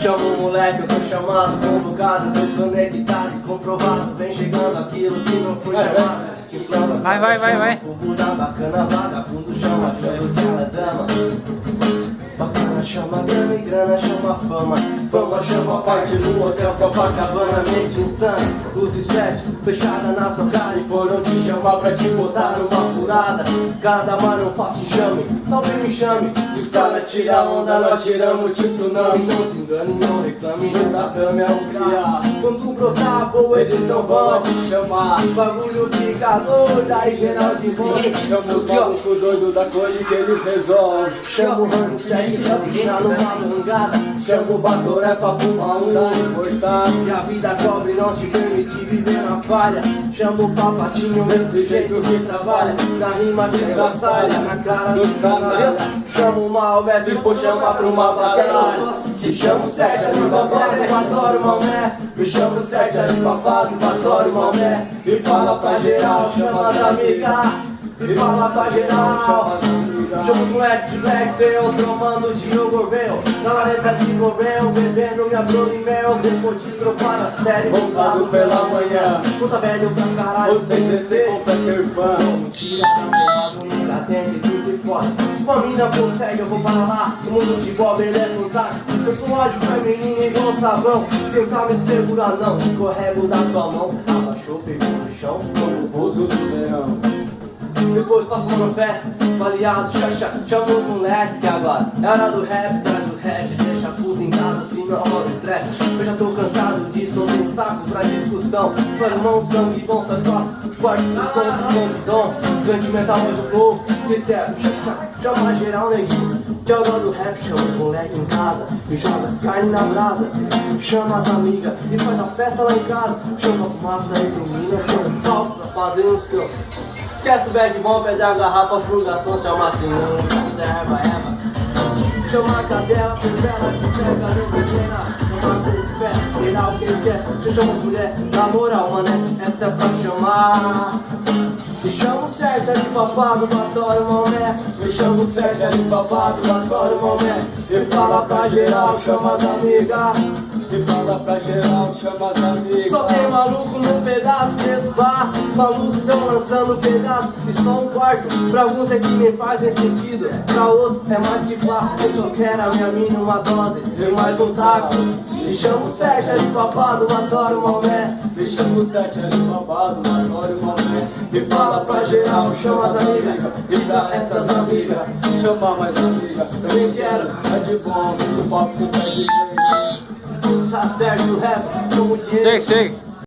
Chama o moleque, eu tô chamado, convocado, tô conectado e comprovado. Vem chegando aquilo que não foi chamado. Vai. Fogo da bacana, vagabundo chama, chama que ela dama. Bacana chama grana e grana chama fama. Fama chama parte no hotel Copacabana, mente insana. Os stretches fechadas na sua cara e foram te chamar pra te botar numa furada. Cada mano faça enxame, talvez me chame. Se os caras tiram onda, nós tiramos de tsunami. Não se engane, não reclame, não da cama é um criar. Quando brotar boa, eles não vão te chamar. Bagulho fica doido, aí geral de volta. Chama os malucos doidos da coisa que eles resolvem. Chama o ramo sério pra puxar numa mangada. Chama o batoré pra fumar um importante. E a vida cobre não te permite viver na falha. Chama o papatinho desse jeito que trabalha. Na rima desgraçalha, na cara dos canalha. Chama o Maomé se for chamar pra uma batalha. Se chama o Sérgio ali babado, adoro Maomé. Me chama o Sérgio ali babado, adoro Maomé. E fala pra geral, chama as amigas. E fala pra geral, chama os moleque de Blacktail, tomando de Ogorville. Na lareta de Gorville, bebendo minha Bruna e mel. Depois de dropar na série, Voltado pela manhã, puta velho pra caralho, sem descer com Peter Pan. Mentira, namorado nunca tem que se fode. Se uma mina consegue, eu vou para lá. O mundo de Bob, ele é fantástico. Eu sou ágil, feminino igual sabão. Tentar me segurar não, escorrego da tua mão. Abaixou, pegou no chão, como o pouso do leão. Depois passo mano fé, baleado, chama os moleque que agora é hora do rap, traz do rap, deixa a puta em casa, assim não rola estresse. Eu já tô cansado disso, tô sem saco pra discussão. Sua irmão, sangue bom, suas costas, os quartos do som, se som de dom. Sentimental é do povo, que quero, chama geral neguinho. Que é hora do rap, chama os moleque em casa, e joga as carnes na brasa. Chama as amigas e faz a festa lá em casa. Chama a fumaça, ilumina seu palco pra fazer uns crocos. Esquece o bag bom, pede a garrafa pro garçom, chama assim, não serva, Eva. Chama a cadela, revela que cega, não pequena. Chama com de fé, virar o que ele quer. Você chama mulher, na moral, mané, essa é pra chamar. Me chama o Sérgio ali papado, adoro Maomé. Me chama o Sérgio ali papado, adoro Maomé. E fala pra geral, chama as amigas. E fala pra geral, chama as amigas. Só tem maluco no pedaço desse bar. Malucos tão lançando pedaço e só um quarto. Pra alguns é que nem faz nem sentido, pra outros é mais que pá. Eu só quero a minha mina uma dose e mais um taco. Me chama o Sérgio ali papado, adoro Maomé. Me chama o Sérgio ali babado, adoro Maomé. E fala pra geral, chama as amigas. E pra essas amigas, chama mais amigas. também quero. É de bom, do papo com pé de jeito. Tá certo o resto, como dinheiro. Chega.